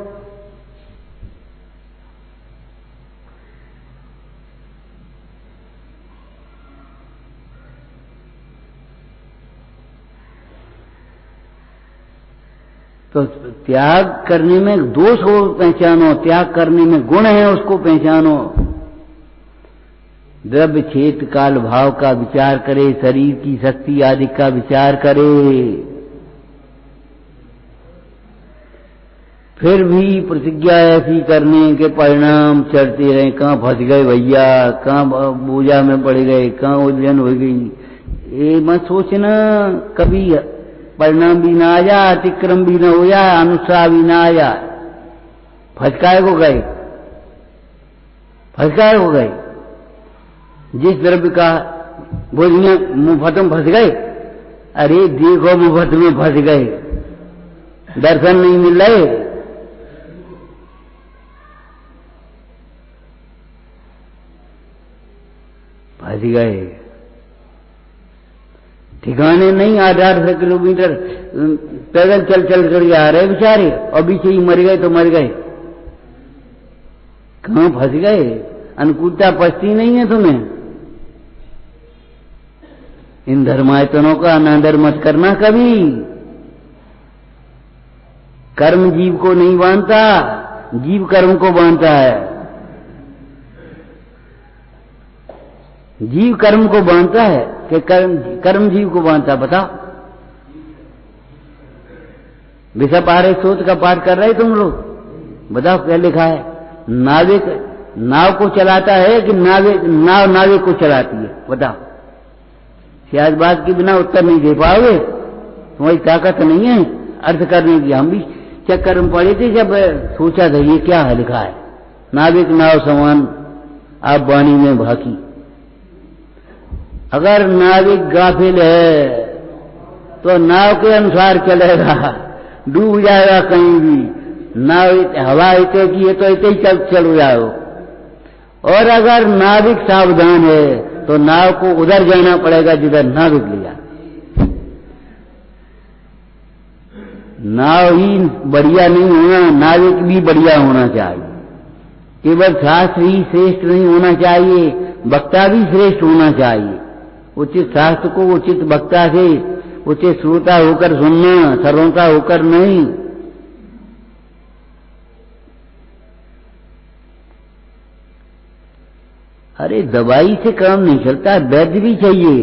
तो त्याग करने में दोष को पहचानो, त्याग करने में गुण है उसको पहचानो। द्रव्य क्षेत्र काल भाव का विचार करे, शरीर की शक्ति आदि का विचार करे, फिर भी प्रतिज्ञा ऐसी करने के परिणाम चढ़ते रहे। कहाँ फंस गए भैया, कहाँ बोझा में पड़ गए, कहाँ उलझन हो गई। ये मत सोचना, कभी परिणाम भी ना आ जाए, अतिक्रम भी ना हो जाए, अनुसार भी ना आ जाए। फंसकाए को गए, फंसकाए को गए। जिस द्रव्य का बोझियां मुफ्त में फंस गए, अरे देखो मुफ्त में फंस गए, दर्शन नहीं मिल रहे। फंस गए, ठिकाने नहीं। 800 किलोमीटर पैदल चल चल कर आ रहे बेचारे, और बीच ही मर गए तो मर गए। कहां फंस गए? अनुकूलता पचती नहीं है तुम्हें। इन धर्मायतनों का अनादर मत करना कभी। कर्म जीव को नहीं बांधता, जीव कर्म को बांधता है। जीव कर्म को बांधता है कि कर्म जीव को बांधता। बताओ, विषपारे सोच का पाठ कर रहे तुम लोग? बताओ क्या लिखा है? नाविक नाव को चलाता है कि नाव नाविक को चलाती है? बताओ। शायद बात के बिना उत्तर नहीं दे पाओगे, तुम्हारी ताकत नहीं है अर्थ करने की। हम भी चक्कर में पड़े थे जब सोचा था ये क्या है लिखा है। नाविक नाव समान आप वाणी में भाकी। अगर नाविक गाफिल है तो नाव के अनुसार चलेगा, डूब जाएगा कहीं भी। नाव हवा इतने की है तो इतने ही चल जाओ। और अगर नाविक सावधान है तो नाव को उधर जाना पड़ेगा जिधर नाविक ले जा। नाव ही बढ़िया नहीं होना, नाविक भी बढ़िया होना चाहिए। केवल शास्त्र ही श्रेष्ठ नहीं होना चाहिए, वक्ता भी श्रेष्ठ होना चाहिए। उचित शास्त्र को उचित वक्ता से उचित श्रोता होकर सुनना, सर्वोता होकर नहीं। अरे दवाई से काम नहीं चलता, वैद्य भी चाहिए।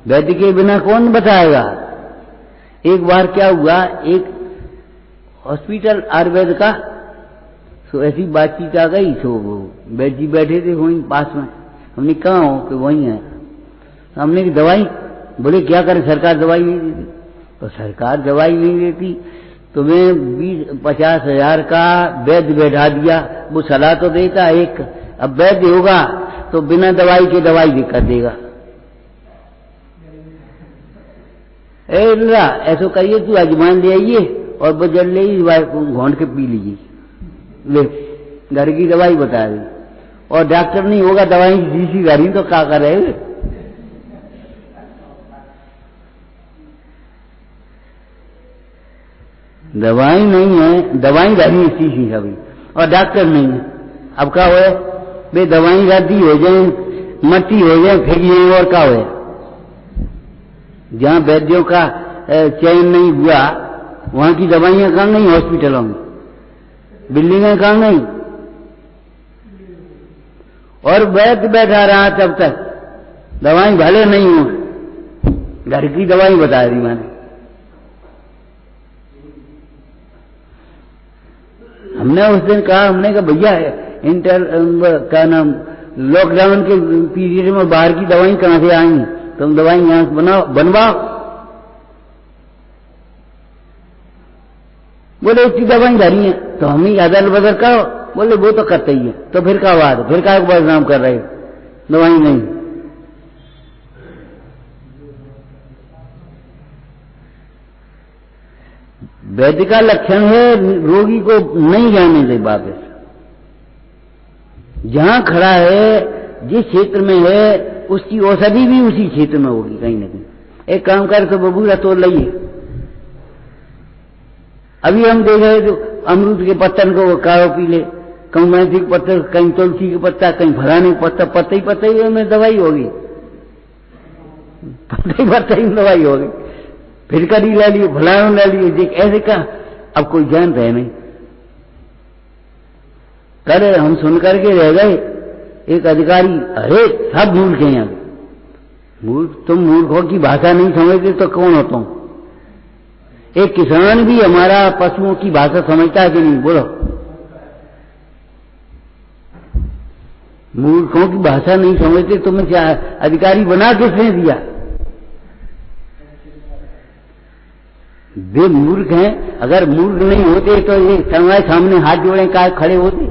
वैद्य के बिना कौन बताएगा? एक बार क्या हुआ, एक हॉस्पिटल आयुर्वेद का, तो ऐसी बातचीत आ गई। तो वो वैद्य जी बैठे थे वहीं पास में। हमने कहा हो कि वहीं है। हमने की दवाई, बोले क्या करें, सरकार दवाई नहीं देती। तो सरकार दवाई नहीं देती, तुम्हें 20-50 हजार का वैद्य बैठा दिया, वो सलाह तो देता एक। अब वैद्य होगा तो बिना दवाई के दवाई भी कर देगा। इंद्रा ऐसा करिए, तू अजमान ले आइए और बजट ले घोंट के पी लीजिए। ले घर की दवाई बता दी। और डॉक्टर नहीं होगा, दवाई जीसी घरी तो क्या करेंगे? दवाई नहीं है, दवाई गाड़ी इसी सी अभी, और डॉक्टर नहीं है। अब क्या होए बे, दवाई गादी हो जाए, मट्टी हो जाए, फेंक जाए, और क्या होए। जहां वैद्यों का चयन नहीं हुआ वहां की दवाइयां कहां नहीं, हॉस्पिटलों में, बिल्डिंगें कहां नहीं। और बैठा रहा तब तक दवाई भले नहीं हो, घर की दवाई बता रही मैंने। हमने उस दिन कहा, हमने कहा भैया क्या नाम, लॉकडाउन के पीरियड में बाहर की दवाई कहां से आएंगी, तुम दवाई यहां से बनवाओ। बोले इतनी दवाई धरी है तो हम ही अदल बदल करो, बोले वो तो करते ही है, तो फिर क्या बात है, फिर क्या बदनाम कर रहे, दवाई नहीं। वैद्य का लक्षण है रोगी को नहीं जाने दे वापस, जहां खड़ा है जिस क्षेत्र में है उसकी औषधि भी उसी क्षेत्र में होगी कहीं ना कहीं। एक काम कर तो बबूला तोड़ लाइए। अभी हम देख रहे तो अमरूद के पत्तन को काढ़ो पी ले, कहीं मेथी के पत्ते, कहीं तुलसी के पत्ता, कहीं फलाने के पत्ता, पत्ते ही में दवाई होगी, पत्ते ही में दवाई होगी। फिर करी ले लिए, फलाना ले लिए, देख ऐसे का अब कोई जान रहे नहीं। कल हम सुन करके रह गए, एक अधिकारी, अरे सब मूर्ख हैं यहाँ, मूर्ख, तुम मूर्खों की भाषा नहीं समझते तो कौन होता हूं। एक किसान भी हमारा पशुओं की भाषा समझता है कि नहीं, बोलो। मूर्खों की भाषा नहीं समझते, तुम्हें क्या अधिकारी बना किसने दिया। वे मूर्ख हैं, अगर मूर्ख नहीं होते तो ये समय सामने हाथ जोड़े का खड़े होते।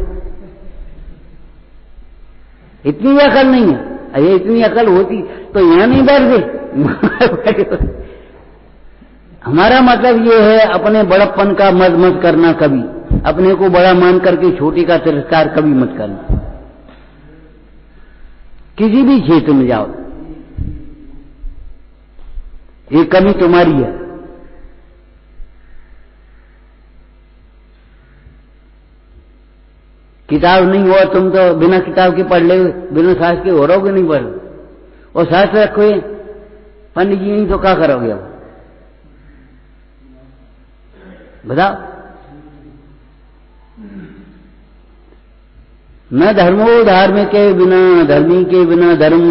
इतनी अकल नहीं है, अरे इतनी अकल होती तो यहां नहीं बैठते। हमारा मतलब ये है अपने बड़प्पन का मत करना, कभी अपने को बड़ा मान करके छोटे का तिरस्कार कभी मत करना। किसी भी क्षेत्र में जाओ, ये कमी तुम्हारी है। किताब नहीं हो तुम तो बिना किताब के पढ़ ले, बिना शास्त्र के हो रहोगे नहीं पढ़, और शास्त्र रखो पंडित जी नहीं तो क्या करोगे अब बताओ। न धर्मो धार्मिक के बिना, धर्मी के बिना धर्म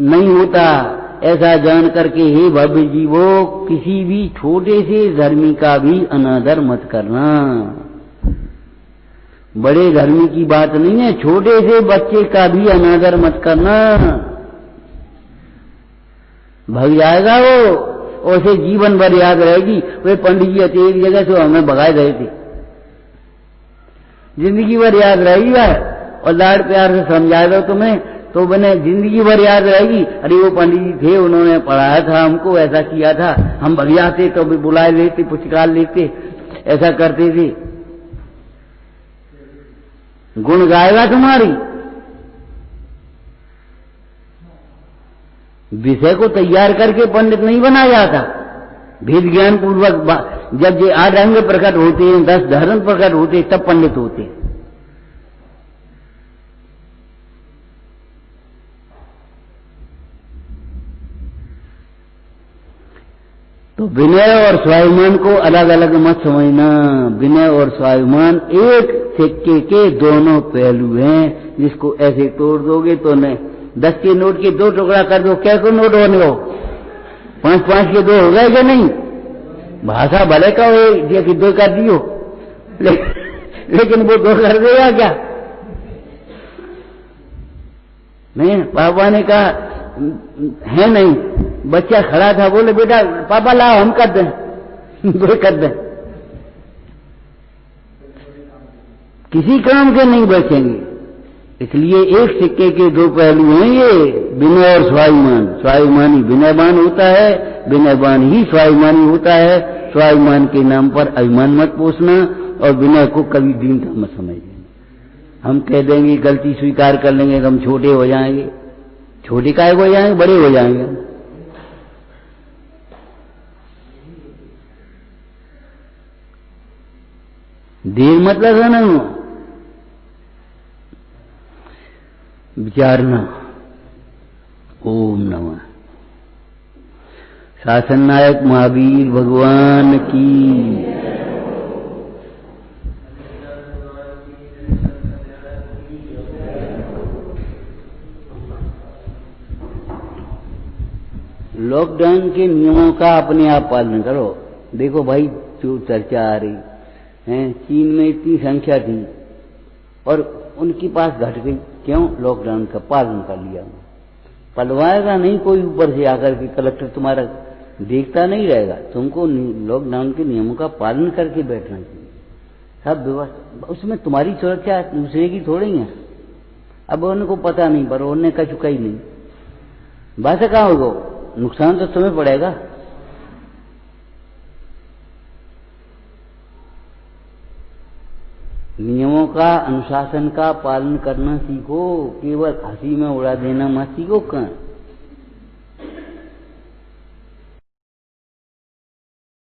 नहीं होता, ऐसा जान करके हे भव्य जीवो किसी भी छोटे से धर्मी का भी अनादर मत करना। बड़े धर्मी की बात नहीं है, छोटे से बच्चे का भी अनादर मत करना, भग जाएगा वो, उसे जीवन भर याद रहेगी। वे पंडित जी अति एक जगह से हमें भगाए गए थे, जिंदगी भर याद रहेगी वह, और लाड प्यार से समझा दो तुम्हें तो बने जिंदगी भर याद रहेगी। अरे वो पंडित जी थे, उन्होंने पढ़ाया था हमको, ऐसा किया था, हम भग जाते तो भी बुलाए लेते, पुचकार लेते, ऐसा करते थे। गुण गाएगा तुम्हारी। विषय को तैयार करके पंडित नहीं बना जाता, भेद ज्ञान पूर्वक जब ये 8 अंग प्रकट होते हैं, 10 धर्म प्रकट होते हैं, तब पंडित होते हैं। तो विनय और स्वाभिमान को अलग अलग मत समझना। विनय और स्वाभिमान एक सिक्के के दोनों पहलू हैं, जिसको ऐसे तोड़ दोगे तो नहीं। 10 के नोट के 2 टुकड़ा कर दो, क्या को नोट होने हो, 5-5 के 2 हो गए क्या नहीं। भाषा भले का हो, ये कि 2 कर दियो, लेकिन वो 2 कर देगा क्या नहीं। पापा ने कहा है नहीं, बच्चा खड़ा था, बोले बेटा पापा लाओ हम कर दें, 2 कर दें। किसी काम के नहीं बचेंगे। इसलिए एक सिक्के के 2 पहलू हैं ये, विनय और स्वाभिमान। स्वाभिमानी विनयवान होता है, विनयवान ही स्वाभिमानी होता है। स्वाभिमान के नाम पर अभिमान मत पोसना, और विनय को कभी दीनता मत समझ लेना। हम कह देंगे, गलती स्वीकार कर लेंगे, हम छोटे हो जाएंगे। छोटे काहे हो जाएंगे, बड़े हो जाएंगे। देर मत लगाना, विचारना। ओम नमः। शासन नायक महावीर भगवान की। लॉकडाउन के नियमों का अपने आप पालन करो। देखो भाई, जो चर्चा आ रही है, चीन में इतनी संख्या थी और उनके पास घट गई, क्यों? लॉकडाउन का पालन कर लिया। पलवाएगा नहीं कोई ऊपर से आकर के, कलेक्टर तुम्हारा देखता नहीं रहेगा। तुमको लॉकडाउन के नियमों का पालन करके बैठना चाहिए। सब व्यवस्था, उसमें तुम्हारी सुरक्षा दूसरे की थोड़ी है। अब उनको पता नहीं, पर उन्होंने कहा चुका ही नहीं, बात कहाँ होगा, नुकसान तो तुम्हें पड़ेगा। नियमों का, अनुशासन का पालन करना सीखो, केवल हंसी में उड़ा देना मत सीखो।